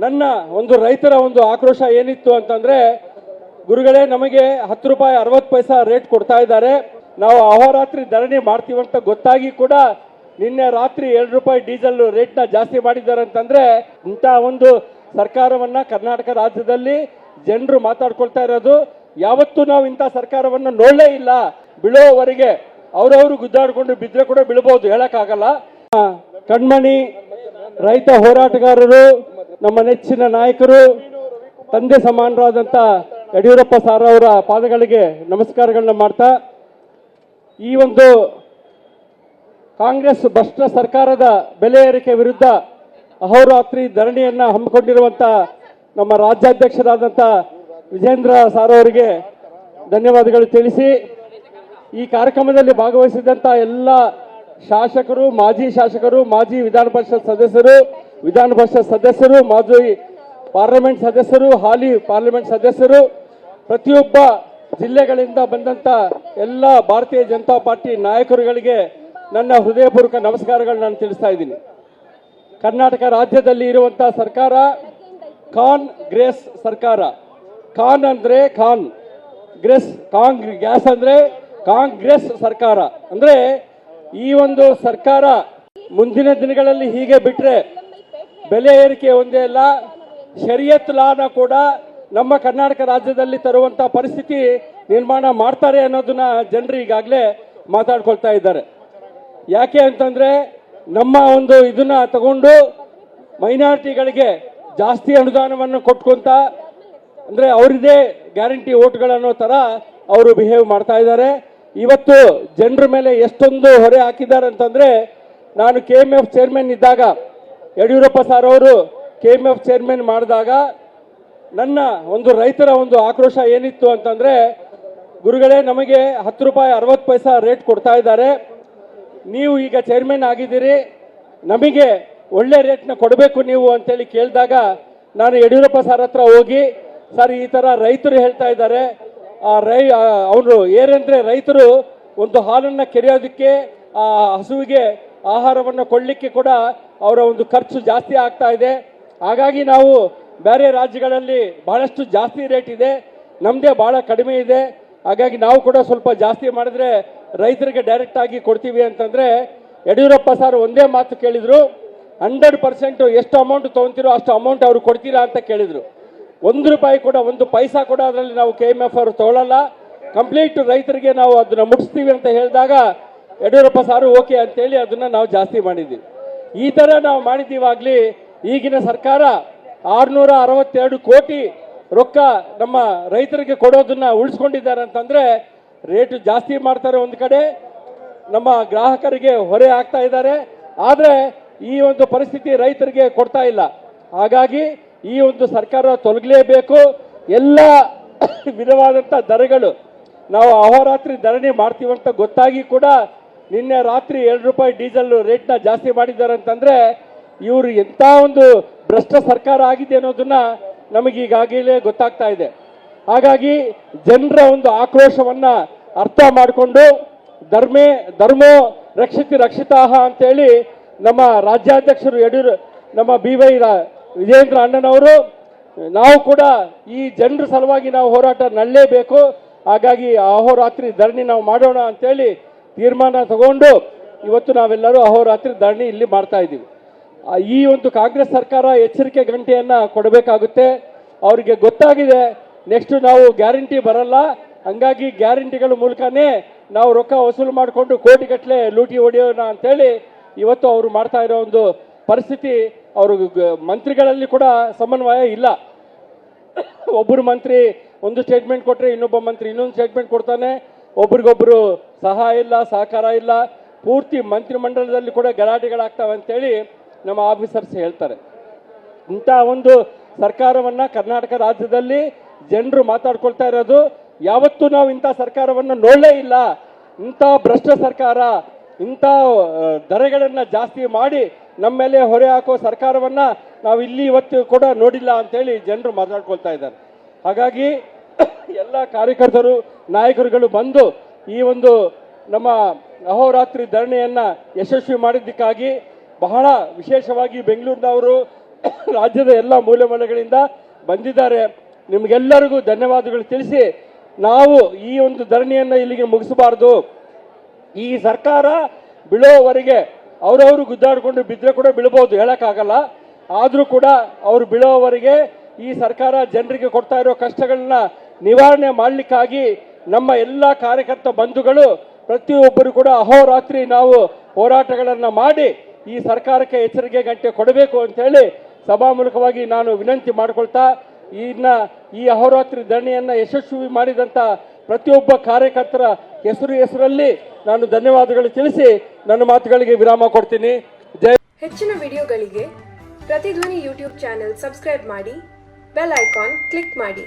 ನನ್ನ ಒಂದು ರೈತರ ಒಂದು ಆಕ್ರೋಶ ಏನಿತ್ತು ಅಂತಂದ್ರೆ, ಗುರುಗಳೇ ನಮಗೆ 10 ರೂಪಾಯಿ 60 ಪೈಸಾ ರೇಟ್ ಕೊಡ್ತಾ ಇದ್ದಾರೆ, ನಾವು ಅಹೋರಾತ್ರಿ ಧರಣಿ ಮಾಡ್ತೀವಂತ ಗೊತ್ತಾಗಿ ಕೂಡ ನಿನ್ನೆ ರಾತ್ರಿ 2 ರೂಪಾಯಿ ಡೀಸೆಲ್ ರೇಟ್ನ ಜಾಸ್ತಿ ಮಾಡಿದ್ದಾರೆ ಅಂತಂದ್ರೆ, ಇಂಥ ಒಂದು ಸರ್ಕಾರವನ್ನ ಕರ್ನಾಟಕ ರಾಜ್ಯದಲ್ಲಿ ಜನರು ಮಾತಾಡ್ಕೊಳ್ತಾ ಇರೋದು. ಯಾವತ್ತೂ ನಾವು ಇಂಥ ಸರ್ಕಾರವನ್ನು ನೋಡಲೇ ಇಲ್ಲ. ಬೀಳೋವರೆಗೆ ಅವರವರು ಗುದ್ದಾಡ್ಕೊಂಡು ಬಿದ್ದರೆ ಕೂಡ ಬೀಳ್ಬೋದು, ಹೇಳಕ್ಕಾಗಲ್ಲ. ಕಣ್ಮಣಿ ರೈತ ಹೋರಾಟಗಾರರು, ನಮ್ಮ ನೆಚ್ಚಿನ ನಾಯಕರು, ತಂದೆ ಸಮಾನರಾದಂಥ ಯಡಿಯೂರಪ್ಪ ಸಾರ್ ಅವರ ಪಾದಗಳಿಗೆ ನಮಸ್ಕಾರಗಳನ್ನ ಮಾಡ್ತಾ, ಈ ಒಂದು ಕಾಂಗ್ರೆಸ್ ಭ್ರಷ್ಟ ಸರ್ಕಾರದ ಬೆಲೆ ಏರಿಕೆ ವಿರುದ್ಧ ಅಹೋರಾತ್ರಿ ಧರಣಿಯನ್ನ ಹಮ್ಮಿಕೊಂಡಿರುವಂತ ನಮ್ಮ ರಾಜ್ಯಾಧ್ಯಕ್ಷರಾದಂಥ ವಿಜೇಂದ್ರ ಸಾರ್ ಅವರಿಗೆ ಧನ್ಯವಾದಗಳು ತಿಳಿಸಿ, ಈ ಕಾರ್ಯಕ್ರಮದಲ್ಲಿ ಭಾಗವಹಿಸಿದಂಥ ಎಲ್ಲ ಶಾಸಕರು, ಮಾಜಿ ಶಾಸಕರು, ಮಾಜಿ ವಿಧಾನ ಪರಿಷತ್ ಸದಸ್ಯರು, ವಿಧಾನ ಪರಿಷತ್ ಸದಸ್ಯರು, ಮಾಜಿ ಪಾರ್ಲಿಮೆಂಟ್ ಸದಸ್ಯರು, ಹಾಲಿ ಪಾರ್ಲಿಮೆಂಟ್ ಸದಸ್ಯರು, ಪ್ರತಿಯೊಬ್ಬ ಜಿಲ್ಲೆಗಳಿಂದ ಬಂದಂತ ಎಲ್ಲ ಭಾರತೀಯ ಜನತಾ ಪಾರ್ಟಿ ನಾಯಕರುಗಳಿಗೆ ನನ್ನ ಹೃದಯಪೂರ್ವಕ ನಮಸ್ಕಾರಗಳನ್ನು ನಾನು ತಿಳಿಸ್ತಾ ಇದ್ದೀನಿ. ಕರ್ನಾಟಕ ರಾಜ್ಯದಲ್ಲಿ ಇರುವಂತಹ ಸರ್ಕಾರ ಕಾಂಗ್ರೆಸ್ ಸರ್ಕಾರ. ಖಾನ್ ಅಂದ್ರೆ ಖಾನ್, ಗ್ಯಾಸ್ ಅಂದ್ರೆ ಕಾಂಗ್ರೆಸ್ ಸರ್ಕಾರ. ಅಂದ್ರೆ ಈ ಒಂದು ಸರ್ಕಾರ ಮುಂದಿನ ದಿನಗಳಲ್ಲಿ ಹೀಗೆ ಬಿಟ್ರೆ ಬೆಲೆ ಏರಿಕೆ ಒಂದೇ ಅಲ್ಲ, ಶರಿಯತ್ ಲಾನ ಕೂಡ ನಮ್ಮ ಕರ್ನಾಟಕ ರಾಜ್ಯದಲ್ಲಿ ತರುವಂತ ಪರಿಸ್ಥಿತಿ ನಿರ್ಮಾಣ ಮಾಡ್ತಾರೆ ಅನ್ನೋದನ್ನ ಜನರು ಈಗಾಗಲೇ ಮಾತಾಡ್ಕೊಳ್ತಾ ಇದ್ದಾರೆ. ಯಾಕೆ ಅಂತಂದ್ರೆ, ನಮ್ಮ ಒಂದು ಇದನ್ನ ತಗೊಂಡು ಮೈನಾರಿಟಿಗಳಿಗೆ ಜಾಸ್ತಿ ಅನುದಾನವನ್ನು ಕೊಟ್ಕೊಂತ, ಅಂದ್ರೆ ಅವರಿದೇ ಗ್ಯಾರಂಟಿ ಓಟ್ಗಳನ್ನೋ ತರ ಅವರು ಬಿಹೇವ್ ಮಾಡ್ತಾ ಇದ್ದಾರೆ. ಇವತ್ತು ಜನರ ಮೇಲೆ ಎಷ್ಟೊಂದು ಹೊರೆ ಹಾಕಿದ್ದಾರೆ ಅಂತಂದ್ರೆ, ನಾನು KMF ಚೇರ್ಮನ್ ಇದ್ದಾಗ, ಯಡಿಯೂರಪ್ಪ ಸಾರ್ ಅವರು KMF ಚೇರ್ಮನ್ ಮಾಡಿದಾಗ ನನ್ನ ಒಂದು ರೈತರ ಒಂದು ಆಕ್ರೋಶ ಏನಿತ್ತು ಅಂತಂದ್ರೆ, ಗುರುಗಳೇ ನಮಗೆ 10 ರೂಪಾಯಿ 60 ಪೈಸಾ ರೇಟ್ ಕೊಡ್ತಾ ಇದ್ದಾರೆ, ನೀವು ಈಗ ಚೇರ್ಮನ್ ಆಗಿದ್ದೀರಿ, ನಮಗೆ ಒಳ್ಳೆ ರೇಟ್ನ ಕೊಡಬೇಕು ನೀವು ಅಂತೇಳಿ ಕೇಳಿದಾಗ, ನಾನು ಯಡಿಯೂರಪ್ಪ ಸರ್ ಹತ್ರ ಹೋಗಿ, ಸರ್ ಈ ತರ ರೈತರು ಹೇಳ್ತಾ ಇದ್ದಾರೆ, ಅವರು ಏನಂದ್ರೆ ರೈತರು ಒಂದು ಹಾಲನ್ನ ಕೆರೆಯೋದಕ್ಕೆ, ಆ ಹಸುವಿಗೆ ಆಹಾರವನ್ನು ಕೊಳ್ಳಿಕ್ಕೆ ಕೂಡ ಅವರ ಒಂದು ಖರ್ಚು ಜಾಸ್ತಿ ಆಗ್ತಾ ಇದೆ. ಹಾಗಾಗಿ ನಾವು ಬೇರೆ ರಾಜ್ಯಗಳಲ್ಲಿ ಬಹಳಷ್ಟು ಜಾಸ್ತಿ ರೇಟ್ ಇದೆ, ನಮ್ಮದೇ ಬಹಳ ಕಡಿಮೆ ಇದೆ, ಹಾಗಾಗಿ ನಾವು ಕೂಡ ಸ್ವಲ್ಪ ಜಾಸ್ತಿ ಮಾಡಿದ್ರೆ ರೈತರಿಗೆ ಡೈರೆಕ್ಟ್ ಆಗಿ ಕೊಡ್ತೀವಿ ಅಂತಂದ್ರೆ, ಯಡಿಯೂರಪ್ಪ ಸರ್ ಒಂದೇ ಮಾತು ಕೇಳಿದ್ರು, 100% ಎಷ್ಟು ಅಮೌಂಟ್ ತಗೊಂತೀರೋ ಅಷ್ಟು ಅಮೌಂಟ್ ಅವ್ರು ಕೊಡ್ತೀರಾ ಅಂತ ಕೇಳಿದ್ರು. 1 ರೂಪಾಯಿ ಕೂಡ, 1 ಪೈಸಾ ಕೂಡ ಅದರಲ್ಲಿ ನಾವು KMF ಅವರು ತಗೊಳ್ಳಲ್ಲ, ಕಂಪ್ಲೀಟ್ ರೈತರಿಗೆ ನಾವು ಅದನ್ನ ಮುಟ್ಟಿಸ್ತೀವಿ ಅಂತ ಹೇಳಿದಾಗ ಯಡಿಯೂರಪ್ಪ ಸಾರು ಓಕೆ ಅಂತೇಳಿ ಅದನ್ನ ನಾವು ಜಾಸ್ತಿ ಮಾಡಿದ್ವಿ. ಈ ತರ ನಾವು ಮಾಡಿದ್ದೀವಾಗ್ಲಿ ಈಗಿನ ಸರ್ಕಾರ 662 ಕೋಟಿ ರೊಕ್ಕ ನಮ್ಮ ರೈತರಿಗೆ ಕೊಡೋದನ್ನ ಉಳಿಸ್ಕೊಂಡಿದ್ದಾರೆ ಅಂತಂದ್ರೆ, ರೇಟ್ ಜಾಸ್ತಿ ಮಾಡ್ತಾರೆ ಒಂದು ಕಡೆ, ನಮ್ಮ ಗ್ರಾಹಕರಿಗೆ ಹೊರೆ ಆಗ್ತಾ ಇದ್ದಾರೆ, ಆದ್ರೆ ಈ ಒಂದು ಪರಿಸ್ಥಿತಿ ರೈತರಿಗೆ ಕೊಡ್ತಾ ಇಲ್ಲ. ಹಾಗಾಗಿ ಈ ಒಂದು ಸರ್ಕಾರ ತೊಲಗಲೇಬೇಕು. ಎಲ್ಲ ವಿಧವಾದಂಥ ದರಗಳು, ನಾವು ಅಹೋರಾತ್ರಿ ಧರಣಿ ಮಾಡ್ತೀವಂತ ಗೊತ್ತಾಗಿ ಕೂಡ ನಿನ್ನೆ ರಾತ್ರಿ 2 ರೂಪಾಯಿ ಡೀಸೆಲ್ ರೇಟ್ನ ಜಾಸ್ತಿ ಮಾಡಿದ್ದಾರೆ ಅಂತಂದ್ರೆ, ಇವರು ಎಂಥ ಒಂದು ಭ್ರಷ್ಟ ಸರ್ಕಾರ ಆಗಿದೆ ಅನ್ನೋದನ್ನ ನಮಗೆ ಈಗಾಗಲೇ ಗೊತ್ತಾಗ್ತಾ ಇದೆ. ಹಾಗಾಗಿ ಜನರ ಒಂದು ಆಕ್ರೋಶವನ್ನ ಅರ್ಥ ಮಾಡಿಕೊಂಡು, ಧರ್ಮೋ ರಕ್ಷಿತಿ ರಕ್ಷಿತಾಹ ಅಂತೇಳಿ ನಮ್ಮ ರಾಜ್ಯಾಧ್ಯಕ್ಷರು ನಮ್ಮ BY ವಿಜೇಂದ್ರ ಅಣ್ಣನವರು, ನಾವು ಕೂಡ ಈ ಜನರ ಸಲುವಾಗಿ ನಾವು ಹೋರಾಟ ನಡಲೇಬೇಕು, ಹಾಗಾಗಿ ಅಹೋರಾತ್ರಿ ಧರಣಿ ನಾವು ಮಾಡೋಣ ಅಂತೇಳಿ ತೀರ್ಮಾನ ತಗೊಂಡು ಇವತ್ತು ನಾವೆಲ್ಲರೂ ಅಹೋರಾತ್ರಿ ಧರಣಿ ಇಲ್ಲಿ ಮಾಡ್ತಾ ಇದ್ದೀವಿ. ಈ ಒಂದು ಕಾಂಗ್ರೆಸ್ ಸರ್ಕಾರ ಎಚ್ಚರಿಕೆ ಗಂಟೆಯನ್ನ ಕೊಡಬೇಕಾಗುತ್ತೆ. ಅವರಿಗೆ ಗೊತ್ತಾಗಿದೆ ನೆಕ್ಸ್ಟ್ ನಾವು ಗ್ಯಾರಂಟಿ ಬರಲ್ಲ, ಹಂಗಾಗಿ ಗ್ಯಾರಂಟಿಗಳ ಮೂಲಕನೇ ನಾವು ರೊಕ್ಕ ವಸೂಲು ಮಾಡಿಕೊಂಡು ಕೋಟಿಗಟ್ಟಲೆ ಲೂಟಿ ಹೊಡೆಯೋಣ ಅಂತೇಳಿ ಇವತ್ತು ಅವರು ಮಾಡ್ತಾ ಇರೋ ಒಂದು ಪರಿಸ್ಥಿತಿ. ಅವರು ಮಂತ್ರಿಗಳಲ್ಲಿ ಕೂಡ ಸಮನ್ವಯ ಇಲ್ಲ. ಒಬ್ಬರು ಮಂತ್ರಿ ಒಂದು ಸ್ಟೇಟ್ಮೆಂಟ್ ಕೊಟ್ಟರೆ ಇನ್ನೊಬ್ಬ ಮಂತ್ರಿ ಇನ್ನೊಂದು ಸ್ಟೇಟ್ಮೆಂಟ್ ಕೊಡ್ತಾನೆ, ಒಬ್ರಿಗೊಬ್ರು ಸಹಾಯ ಇಲ್ಲ, ಸಹಕಾರ ಇಲ್ಲ, ಪೂರ್ತಿ ಮಂತ್ರಿಮಂಡಲದಲ್ಲಿ ಕೂಡ ಗಲಾಟೆಗಳಾಗ್ತವೆ ಅಂತೇಳಿ ನಮ್ಮ ಆಫೀಸರ್ಸ್ ಹೇಳ್ತಾರೆ. ಇಂಥ ಒಂದು ಸರ್ಕಾರವನ್ನ ಕರ್ನಾಟಕ ರಾಜ್ಯದಲ್ಲಿ ಜನರು ಮಾತಾಡ್ಕೊಳ್ತಾ ಇರೋದು. ಯಾವತ್ತೂ ನಾವು ಇಂಥ ಸರ್ಕಾರವನ್ನು ನೋಡಲೇ ಇಲ್ಲ. ಇಂಥ ಭ್ರಷ್ಟ ಸರ್ಕಾರ, ಇಂಥ ದರಗಳನ್ನ ಜಾಸ್ತಿ ಮಾಡಿ ನಮ್ಮ ಮೇಲೆ ಹೊರೆ ಹಾಕೋ ಸರ್ಕಾರವನ್ನ ನಾವು ಇಲ್ಲಿ ಇವತ್ತು ಕೂಡ ನೋಡಿಲ್ಲ ಅಂತೇಳಿ ಜನರು ಮಾತಾಡ್ಕೊಳ್ತಾ ಇದ್ದಾರೆ. ಹಾಗಾಗಿ ಎಲ್ಲ ಕಾರ್ಯಕರ್ತರು, ನಾಯಕರುಗಳು ಬಂದು ಈ ಒಂದು ನಮ್ಮ ಅಹೋರಾತ್ರಿ ಧರಣಿಯನ್ನ ಯಶಸ್ವಿ ಮಾಡಿದ್ದಕ್ಕಾಗಿ, ಬಹಳ ವಿಶೇಷವಾಗಿ ಬೆಂಗಳೂರಿನವರು, ರಾಜ್ಯದ ಎಲ್ಲ ಮೂಲೆ ಮೂಲೆಗಳಿಂದ ಬಂದಿದ್ದಾರೆ. ನಿಮಗೆಲ್ಲರಿಗೂ ಧನ್ಯವಾದಗಳು ತಿಳಿಸಿ, ನಾವು ಈ ಒಂದು ಧರಣಿಯನ್ನು ಇಲ್ಲಿಗೆ ಮುಗಿಸಬಾರ್ದು. ಈ ಸರ್ಕಾರ ಬೀಳೋವರೆಗೆ ಅವರವರು ಗುದ್ದಾಡಿಕೊಂಡು ಬಿದ್ದರೆ ಕೂಡ ಬೀಳ್ಬೋದು, ಹೇಳೋಕ್ಕಾಗಲ್ಲ. ಆದರೂ ಕೂಡ ಅವರು ಬೀಳೋವರೆಗೆ ಈ ಸರ್ಕಾರ ಜನರಿಗೆ ಕೊಡ್ತಾ ಇರೋ ಕಷ್ಟಗಳನ್ನ ನಿವಾರಣೆ ಮಾಡಲಿಕ್ಕಾಗಿ ನಮ್ಮ ಎಲ್ಲ ಕಾರ್ಯಕರ್ತ ಬಂಧುಗಳು ಪ್ರತಿಯೊಬ್ಬರು ಕೂಡ ಅಹೋರಾತ್ರಿ ನಾವು ಹೋರಾಟಗಳನ್ನು ಮಾಡಿ ಈ ಸರ್ಕಾರಕ್ಕೆ ಎಚ್ಚರಿಕೆ ಗಂಟೆ ಕೊಡಬೇಕು ಅಂತೇಳಿ ಸಭಾಮೂಲಕವಾಗಿ ನಾನು ವಿನಂತಿ ಮಾಡಿಕೊಳ್ತಾ, ಈ ಅಹೋರಾತ್ರಿ ಧರಣಿಯನ್ನು ಯಶಸ್ವಿ ಮಾಡಿದಂಥ ಪ್ರತಿಯೊಬ್ಬ ಕಾರ್ಯಕರ್ತರ ಹೆಸರಲ್ಲಿ ನಾನು ಧನ್ಯವಾದಗಳು ತಿಳಿಸಿ ನನ್ನ ಮಾತುಗಳಿಗೆ ವಿರಾಮ ಕೊಡ್ತೀನಿ. ಹೆಚ್ಚಿನ ವಿಡಿಯೋಗಳಿಗೆ ಪ್ರತಿಧ್ವನಿ ಯೂಟ್ಯೂಬ್ ಚಾನೆಲ್ ಸಬ್ಸ್ಕ್ರೈಬ್ ಮಾಡಿ, ಬೆಲ್ ಐಕಾನ್ ಕ್ಲಿಕ್ ಮಾಡಿ.